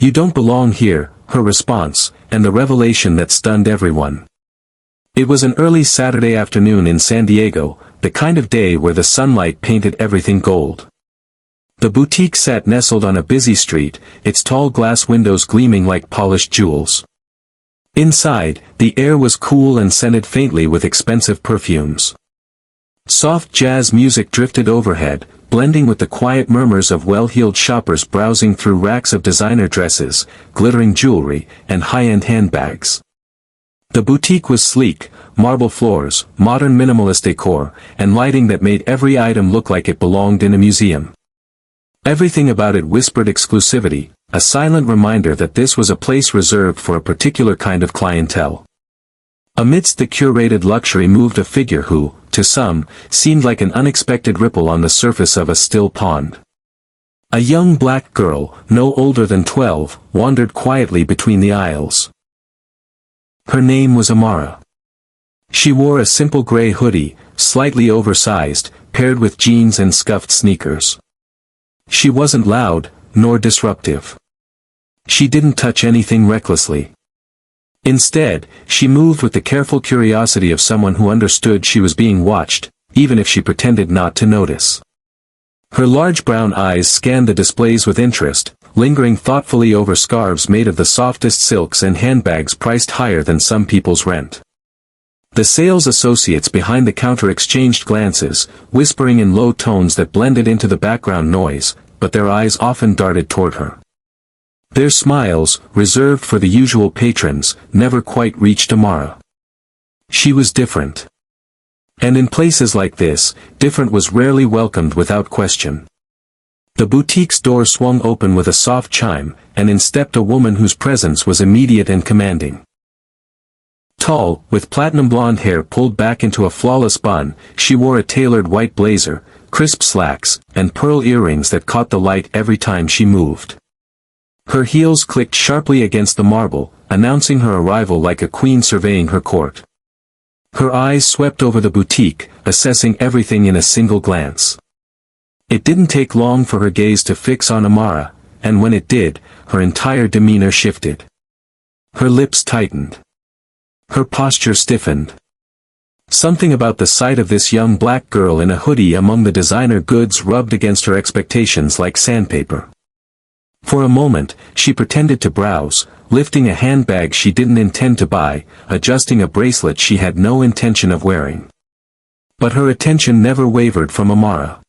"You don't belong here," her response, and the revelation that stunned everyone. It was an early Saturday afternoon in San Diego, the kind of day where the sunlight painted everything gold. The boutique sat nestled on a busy street, its tall glass windows gleaming like polished jewels. Inside, the air was cool and scented faintly with expensive perfumes. Soft jazz music drifted overhead, blending with the quiet murmurs of well-heeled shoppers browsing through racks of designer dresses, glittering jewelry, and high-end handbags. The boutique was sleek, marble floors, modern minimalist decor, and lighting that made every item look like it belonged in a museum. Everything about it whispered exclusivity, a silent reminder that this was a place reserved for a particular kind of clientele. Amidst the curated luxury moved a figure who, to some, seemed like an unexpected ripple on the surface of a still pond. A young black girl, no older than 12, wandered quietly between the aisles. Her name was Amara. She wore a simple gray hoodie, slightly oversized, paired with jeans and scuffed sneakers. She wasn't loud, nor disruptive. She didn't touch anything recklessly. Instead, she moved with the careful curiosity of someone who understood she was being watched, even if she pretended not to notice. Her large brown eyes scanned the displays with interest, lingering thoughtfully over scarves made of the softest silks and handbags priced higher than some people's rent. The sales associates behind the counter exchanged glances, whispering in low tones that blended into the background noise, but their eyes often darted toward her. Their smiles, reserved for the usual patrons, never quite reached Amara. She was different. And in places like this, different was rarely welcomed without question. The boutique's door swung open with a soft chime, and in stepped a woman whose presence was immediate and commanding. Tall, with platinum blonde hair pulled back into a flawless bun, she wore a tailored white blazer, crisp slacks, and pearl earrings that caught the light every time she moved. Her heels clicked sharply against the marble, announcing her arrival like a queen surveying her court. Her eyes swept over the boutique, assessing everything in a single glance. It didn't take long for her gaze to fix on Amara, and when it did, her entire demeanor shifted. Her lips tightened. Her posture stiffened. Something about the sight of this young black girl in a hoodie among the designer goods rubbed against her expectations like sandpaper. For a moment, she pretended to browse, lifting a handbag she didn't intend to buy, adjusting a bracelet she had no intention of wearing. But her attention never wavered from Amara.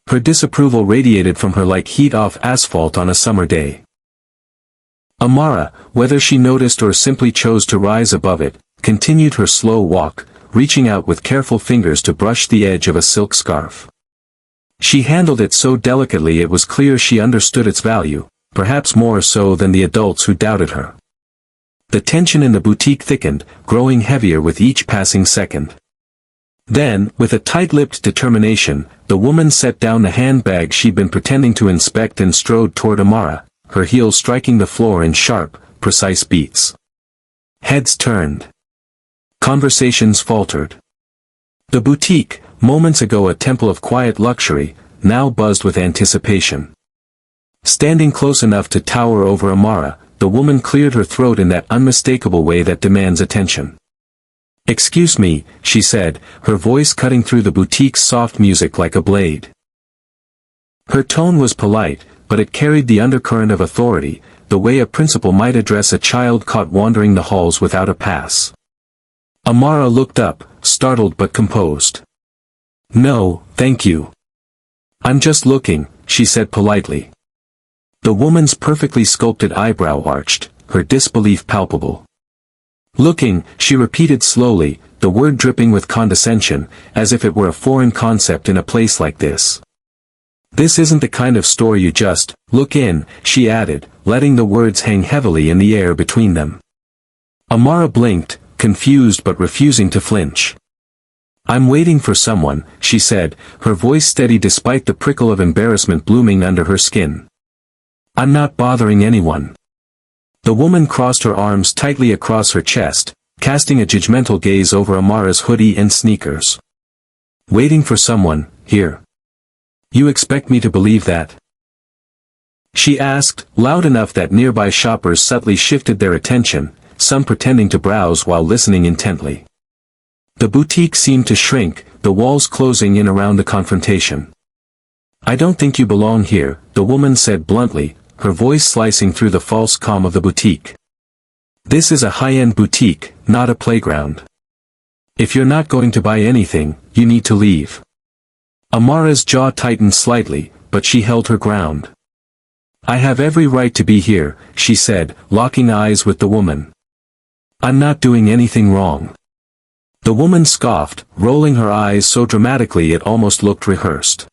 Her disapproval radiated from her like heat off asphalt on a summer day. Amara, whether she noticed or simply chose to rise above it, continued her slow walk, reaching out with careful fingers to brush the edge of a silk scarf. She handled it so delicately it was clear she understood its value, perhaps more so than the adults who doubted her. The tension in the boutique thickened, growing heavier with each passing second. Then, with a tight-lipped determination, the woman set down the handbag she'd been pretending to inspect and strode toward Amara, her heels striking the floor in sharp, precise beats. Heads turned. Conversations faltered. The boutique, moments ago a temple of quiet luxury, now buzzed with anticipation. Standing close enough to tower over Amara, the woman cleared her throat in that unmistakable way that demands attention. "Excuse me," she said, her voice cutting through the boutique's soft music like a blade. Her tone was polite, but it carried the undercurrent of authority, the way a principal might address a child caught wandering the halls without a pass. Amara looked up, startled but composed. "No, thank you. I'm just looking," she said politely. The woman's perfectly sculpted eyebrow arched, her disbelief palpable. "Looking," she repeated slowly, the word dripping with condescension, as if it were a foreign concept in a place like this. "This isn't the kind of store you just look in," she added, letting the words hang heavily in the air between them. Amara blinked, confused but refusing to flinch. "I'm waiting for someone," she said, her voice steady despite the prickle of embarrassment blooming under her skin. "I'm not bothering anyone." The woman crossed her arms tightly across her chest, casting a judgmental gaze over Amara's hoodie and sneakers. "Waiting for someone, here. You expect me to believe that?" she asked, loud enough that nearby shoppers subtly shifted their attention, some pretending to browse while listening intently. The boutique seemed to shrink, the walls closing in around the confrontation. "I don't think you belong here," the woman said bluntly, her voice slicing through the false calm of the boutique. "This is a high-end boutique, not a playground. If you're not going to buy anything, you need to leave." Amara's jaw tightened slightly, but she held her ground. "I have every right to be here," she said, locking eyes with the woman. "I'm not doing anything wrong." The woman scoffed, rolling her eyes so dramatically it almost looked rehearsed.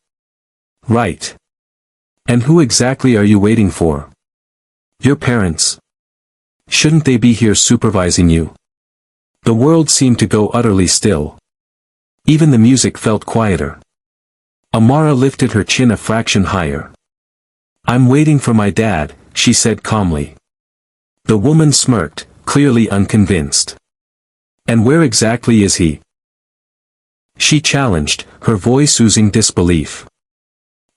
"Right. And who exactly are you waiting for? Your parents? Shouldn't they be here supervising you?" The world seemed to go utterly still. Even the music felt quieter. Amara lifted her chin a fraction higher. "I'm waiting for my dad," she said calmly. The woman smirked, clearly unconvinced. "And where exactly is he?" she challenged, her voice oozing disbelief.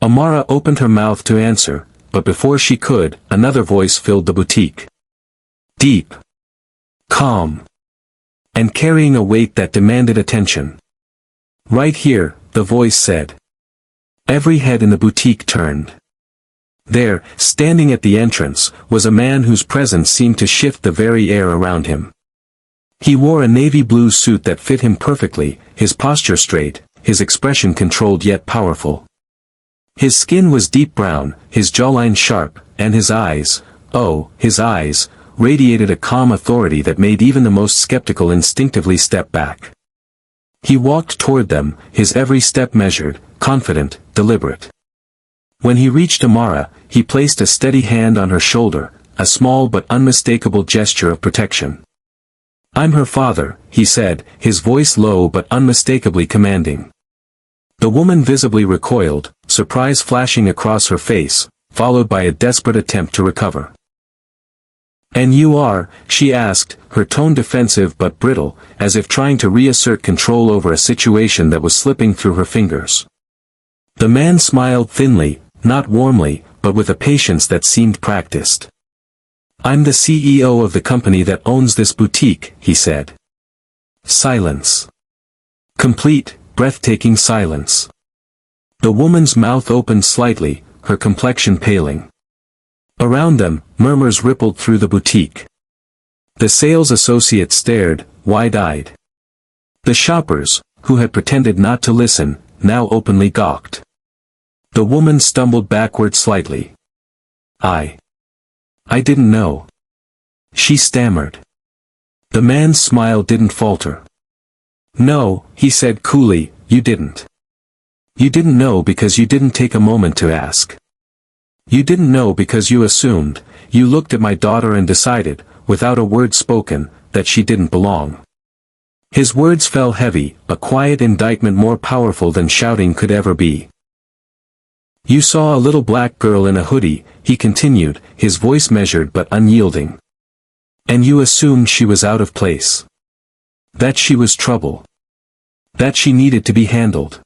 Amara opened her mouth to answer, but before she could, another voice filled the boutique. Deep, calm, and carrying a weight that demanded attention. "Right here," the voice said. Every head in the boutique turned. There, standing at the entrance, was a man whose presence seemed to shift the very air around him. He wore a navy blue suit that fit him perfectly, his posture straight, his expression controlled yet powerful. His skin was deep brown, his jawline sharp, and his eyes, his eyes, radiated a calm authority that made even the most skeptical instinctively step back. He walked toward them, his every step measured, confident, deliberate. When he reached Amara, he placed a steady hand on her shoulder, a small but unmistakable gesture of protection. "I'm her father," he said, his voice low but unmistakably commanding. The woman visibly recoiled, surprise flashing across her face, followed by a desperate attempt to recover. "And you are?" she asked, her tone defensive but brittle, as if trying to reassert control over a situation that was slipping through her fingers. The man smiled thinly, not warmly, but with a patience that seemed practiced. "I'm the CEO of the company that owns this boutique," he said. Silence. Complete, breathtaking silence. The woman's mouth opened slightly, her complexion paling. Around them, murmurs rippled through the boutique. The sales associates stared, wide-eyed. The shoppers, who had pretended not to listen, now openly gawked. The woman stumbled backward slightly. I didn't know," she stammered. The man's smile didn't falter. "No," he said coolly, "you didn't. You didn't know because you didn't take a moment to ask. You didn't know because you assumed, you looked at my daughter and decided, without a word spoken, that she didn't belong." His words fell heavy, a quiet indictment more powerful than shouting could ever be. "You saw a little black girl in a hoodie," he continued, his voice measured but unyielding. "And you assumed she was out of place. That she was trouble. That she needed to be handled."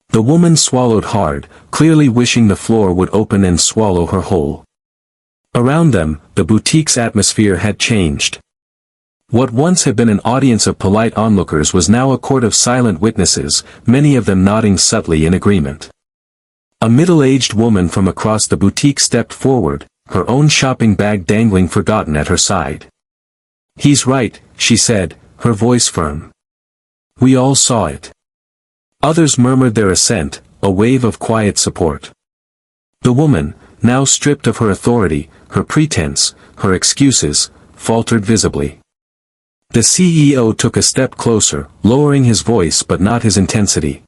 The woman swallowed hard, clearly wishing the floor would open and swallow her whole. Around them, the boutique's atmosphere had changed. What once had been an audience of polite onlookers was now a court of silent witnesses, many of them nodding subtly in agreement. A middle-aged woman from across the boutique stepped forward, her own shopping bag dangling forgotten at her side. "He's right," she said, her voice firm. "We all saw it." Others murmured their assent, a wave of quiet support. The woman, now stripped of her authority, her pretense, her excuses, faltered visibly. The CEO took a step closer, lowering his voice but not his intensity.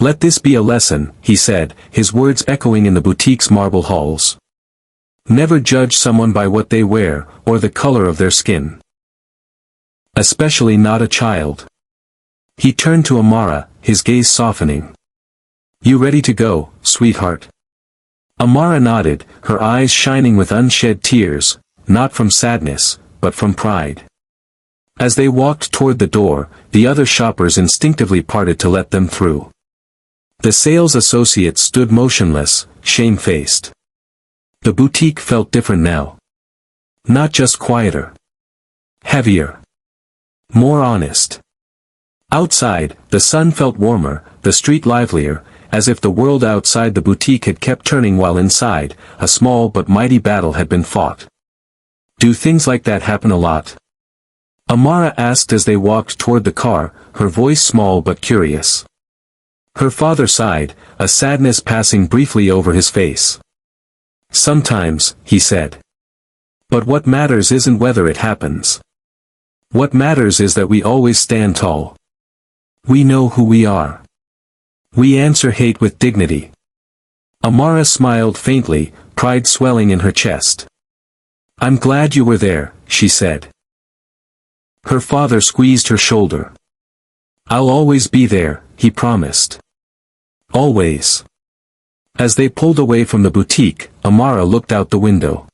"Let this be a lesson," he said, his words echoing in the boutique's marble halls. "Never judge someone by what they wear, or the color of their skin. Especially not a child." He turned to Amara, his gaze softening. "You ready to go, sweetheart?" Amara nodded, her eyes shining with unshed tears, not from sadness, but from pride. As they walked toward the door, the other shoppers instinctively parted to let them through. The sales associate stood motionless, shamefaced. The boutique felt different now. Not just quieter. Heavier. More honest. Outside, the sun felt warmer, the street livelier, as if the world outside the boutique had kept turning while inside, a small but mighty battle had been fought. Do things like that happen a lot? Amara asked as they walked toward the car, her voice small but curious. Her father sighed, a sadness passing briefly over his face. Sometimes, he said. But what matters isn't whether it happens. What matters is that we always stand tall. We know who we are. We answer hate with dignity. Amara smiled faintly, pride swelling in her chest. I'm glad you were there, she said. Her father squeezed her shoulder. I'll always be there, he promised. Always. As they pulled away from the boutique, Amara looked out the window.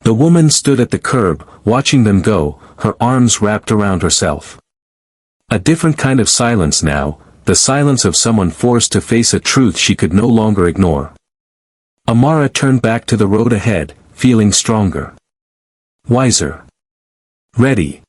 The woman stood at the curb, watching them go, her arms wrapped around herself. A different kind of silence now, the silence of someone forced to face a truth she could no longer ignore. Amara turned back to the road ahead, feeling stronger. Wiser. Ready.